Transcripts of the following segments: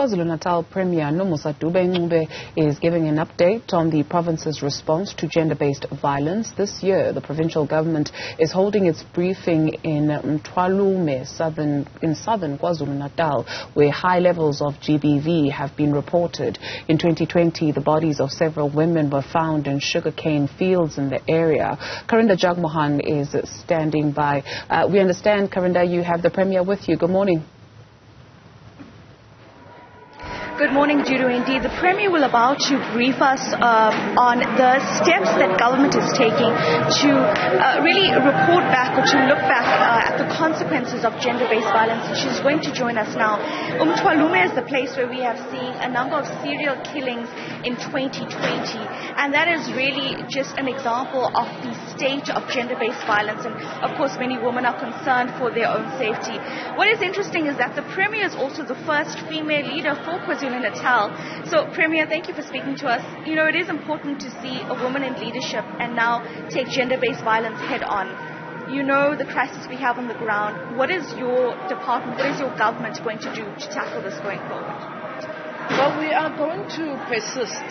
KwaZulu-Natal Premier Nomusa Dube-Ncube is giving an update on the province's response to gender-based violence. This year, the provincial government is holding its briefing in Mtwalume, southern KwaZulu-Natal, where high levels of GBV have been reported. In 2020, the bodies of several women were found in sugarcane fields in the area. Karinda Jagmohan is standing by. We understand, Karinda, you have the Premier with you. Good morning. Good morning, Judo. Indeed, the Premier will about to brief us on the steps that government is taking to really report back or to look back at the consequences of gender-based violence. And she's going to join us now. Mtwalume is the place where we have seen a number of serial killings in 2020, and that is really just an example of the state of gender-based violence. And of course, many women are concerned for their own safety. What is interesting is that the Premier is also the first female leader for KwaZulu-Natal. So, Premier, thank you for speaking to us. You know, it is important to see a woman in leadership and now take gender-based violence head on. You know the crisis we have on the ground. What is your department, what is your government going to do to tackle this going forward? Well, we are going to persist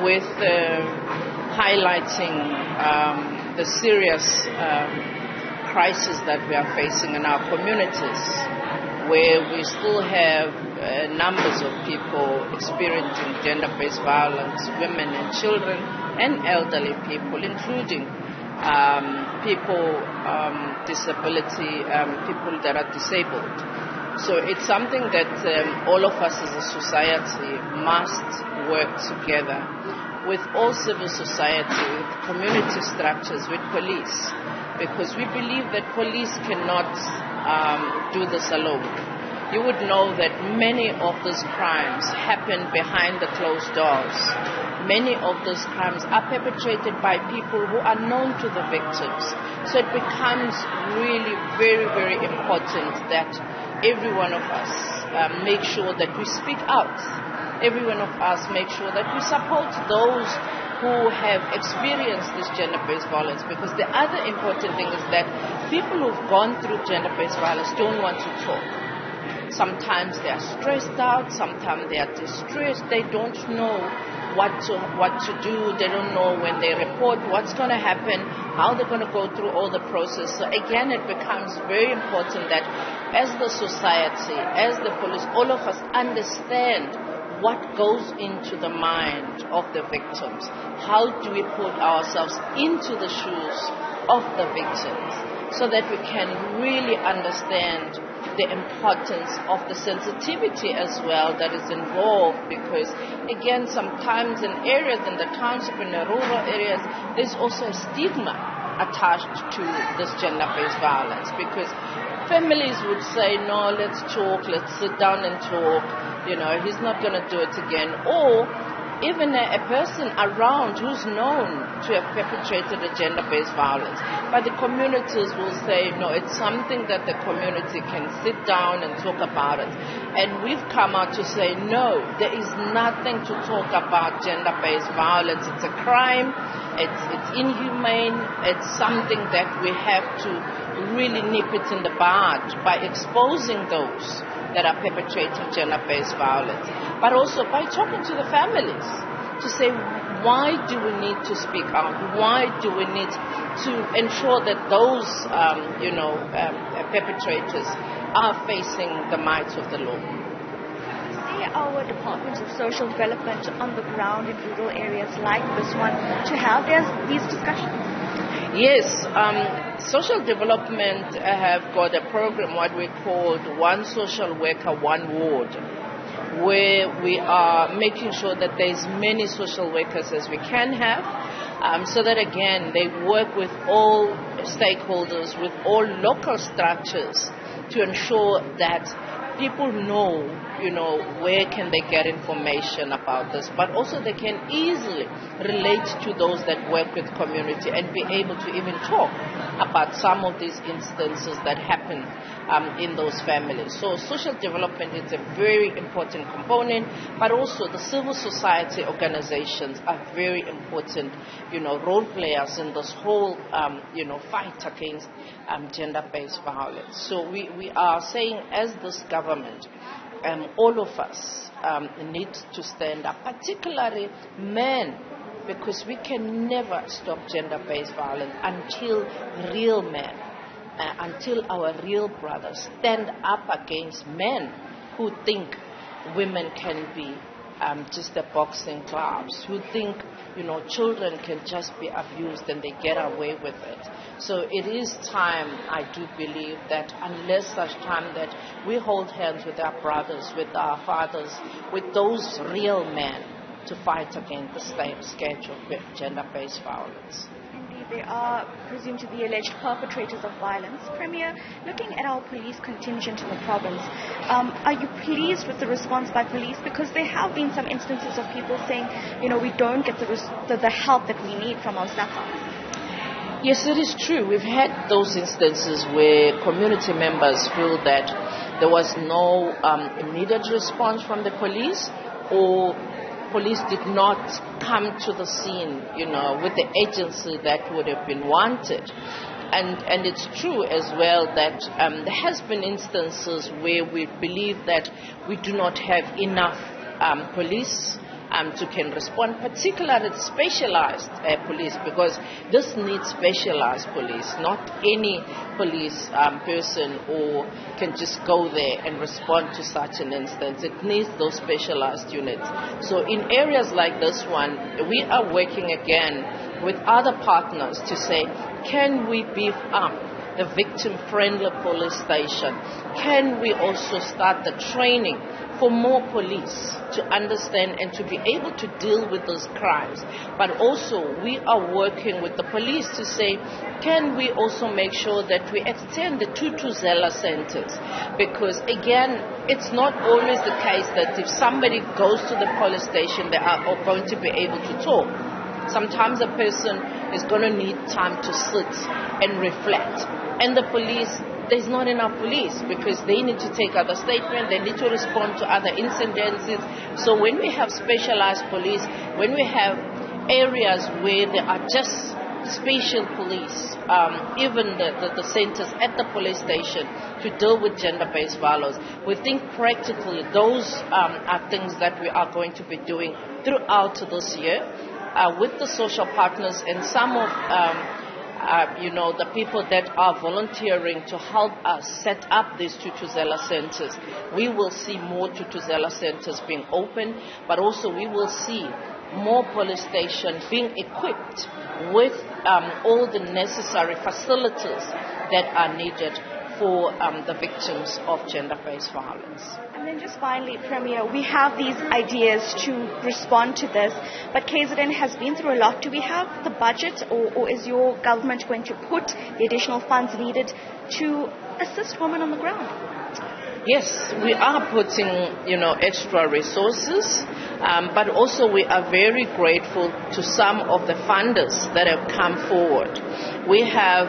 with highlighting the serious crisis that we are facing in our communities, where we still have numbers of people experiencing gender-based violence, women and children and elderly people, including people disability, people that are disabled. So it's something that all of us as a society must work together with all civil society, with community structures, with police, because we believe that police cannot do this alone. You would know that many of those crimes happen behind the closed doors. Many of those crimes are perpetrated by people who are known to the victims. So it becomes really very, very important that every one of us make sure that we speak out. Every one of us make sure that we support those who have experienced this gender-based violence, because the other important thing is that people who've gone through gender-based violence don't want to talk. Sometimes they are stressed out, sometimes they are distressed, they don't know what to do, they don't know when they report what's going to happen, how they're going to go through all the process. So again, it becomes very important that as the society, as the police, all of us understand what goes into the mind of the victims. How do we put ourselves into the shoes of the victims so that we can really understand the importance of the sensitivity as well that is involved, because again, sometimes in areas, in the township, in the rural areas, there's also a stigma attached to this gender-based violence, because families would say, no, let's talk, let's sit down and talk, you know, he's not going to do it again. Or even a person around who's known to have perpetrated a gender-based violence. But the communities will say, no, it's something that the community can sit down and talk about it. And we've come out to say, no, there is nothing to talk about gender-based violence. It's a crime, it's inhumane, it's something that we have to really nip it in the bud by exposing those that are perpetrating gender-based violence, but also by talking to the families to say, why do we need to speak out? Why do we need to ensure that those, perpetrators are facing the might of the law? See our Department of Social Development on the ground in rural areas like this one to have these discussions? Yes, social development have got a program, what we call One Social Worker, One Ward, where we are making sure that there's many social workers as we can have, so that again, they work with all stakeholders, with all local structures to ensure that people know, where can they get information about this, but also they can easily relate to those that work with community and be able to even talk about some of these instances that happen in those families. So social development is a very important component, but also the civil society organizations are very important, role players in this whole, fight against gender-based violence. So we are saying, as this government, all of us need to stand up, particularly men, because we can never stop gender-based violence until real men, until our real brothers stand up against men who think women can be just the boxing gloves, who think, children can just be abused and they get away with it. So it is time, I do believe, that unless such time that we hold hands with our brothers, with our fathers, with those real men to fight against the scourge of gender-based violence. Indeed, they are presumed to be alleged perpetrators of violence. Premier, looking at our police contingent in the province, are you pleased with the response by police? Because there have been some instances of people saying, we don't get the help that we need from our SAPA. Yes, it is true. We've had those instances where community members feel that there was no immediate response from the police, or police did not come to the scene, with the agency that would have been wanted. And it's true as well that there has been instances where we believe that we do not have enough police to can respond, particularly specialized police, because this needs specialized police. Not any police person or can just go there and respond to such an instance. It needs those specialized units. So in areas like this one, we are working again with other partners to say, can we beef up the victim-friendly police station? Can we also start the training for more police to understand and to be able to deal with those crimes? But also we are working with the police to say, can we also make sure that we extend the Tutuzela centers? Because again, it's not always the case that if somebody goes to the police station, they are going to be able to talk. Sometimes a person is going to need time to sit and reflect. And the police, there's not enough police because they need to take other statements, they need to respond to other incidences. So when we have specialized police, when we have areas where there are just special police, even the centers at the police station to deal with gender-based violence, we think practically those are things that we are going to be doing throughout this year with the social partners and some of the people that are volunteering to help us set up these Tutuzela centers. We will see more Tutuzela centers being opened, but also we will see more police stations being equipped with all the necessary facilities that are needed for the victims of gender-based violence. And then just finally, Premier, we have these ideas to respond to this, but KZN has been through a lot. Do we have the budget, or is your government going to put the additional funds needed to assist women on the ground? Yes, we are putting, extra resources, but also we are very grateful to some of the funders that have come forward. We have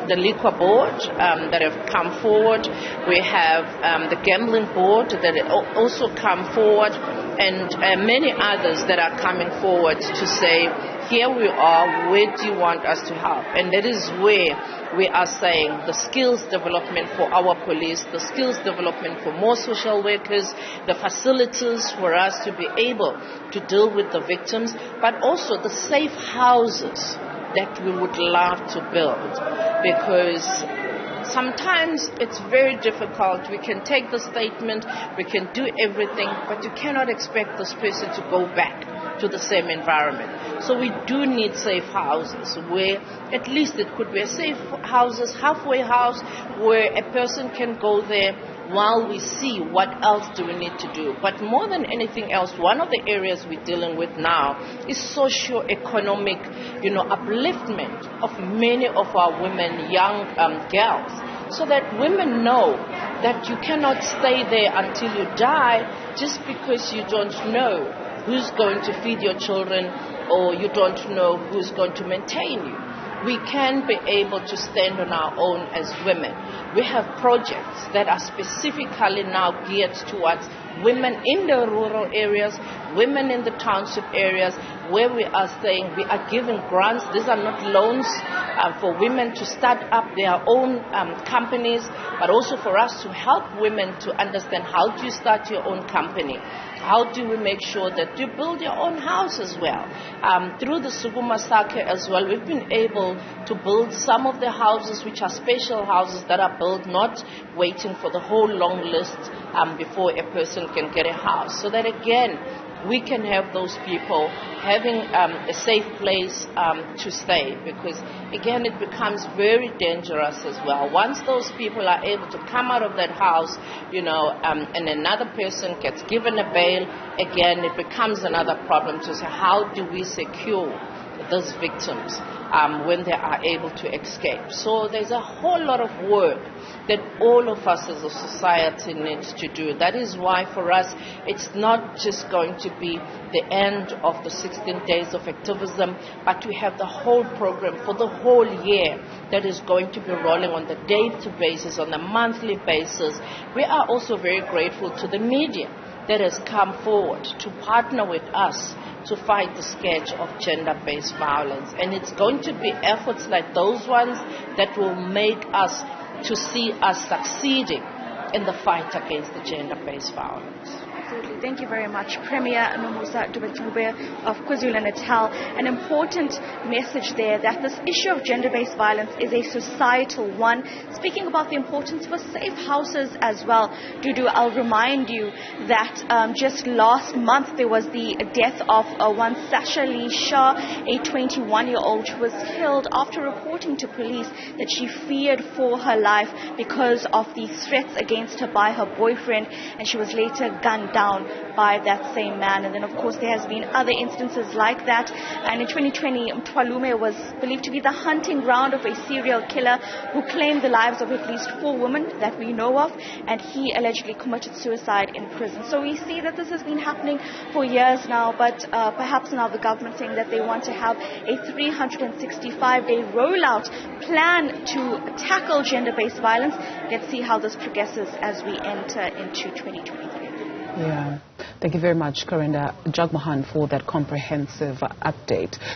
the liquor board that have come forward. We have the gambling board that have also come forward, and many others that are coming forward to say, here we are, where do you want us to help? And that is where we are saying the skills development for our police, the skills development for more social workers, the facilities for us to be able to deal with the victims, but also the safe houses that we would love to build, because sometimes it's very difficult. We can take the statement, we can do everything, but you cannot expect this person to go back to the same environment. So we do need safe houses where at least it could be a safe houses, halfway house, where a person can go there while we see what else do we need to do. But more than anything else, one of the areas we're dealing with now is socio-economic, upliftment of many of our women, young girls, so that women know that you cannot stay there until you die just because you don't know who's going to feed your children or you don't know who's going to maintain you. We can be able to stand on our own as women. We have projects that are specifically now geared towards women in the rural areas, women in the township areas, where we are saying we are giving grants. These are not loans for women to start up their own companies, but also for us to help women to understand how do you start your own company. How do we make sure that you build your own house as well? Through the Sukuma Sake as well, we've been able to build some of the houses which are special houses that are built, not waiting for the whole long list before a person can get a house. So that again, we can have those people having a safe place to stay, because again it becomes very dangerous as well. Once those people are able to come out of that house, and another person gets given a bail, again it becomes another problem to say how do we secure those victims when they are able to escape. So there's a whole lot of work that all of us as a society needs to do. That is why for us it's not just going to be the end of the 16 days of activism, but we have the whole program for the whole year that is going to be rolling on the daily basis, on a monthly basis. We are also very grateful to the media that has come forward to partner with us to fight the scourge of gender-based violence. And it's going to be efforts like those ones that will make us to see us succeeding in the fight against the gender-based violence. Absolutely. Thank you very much, Premier Nomusa Dube-Ncube of KwaZulu-Natal. An important message there that this issue of gender-based violence is a societal one. Speaking about the importance for safe houses as well, Dudu, I'll remind you that just last month there was the death of one Sasha Lee Shah, a 21-year-old who was killed after reporting to police that she feared for her life because of the threats against her by her boyfriend, and she was later gunned down by that same man. And then of course there has been other instances like that, and in 2020 Mtwalume was believed to be the hunting ground of a serial killer who claimed the lives of at least 4 women that we know of, and he allegedly committed suicide in prison. So we see that this has been happening for years now, but perhaps now the government saying that they want to have a 365-day rollout plan to tackle gender-based violence. Let's see how this progresses as we enter into 2023. Yeah. Thank you very much, Karinda, Jagmohan, for that comprehensive update.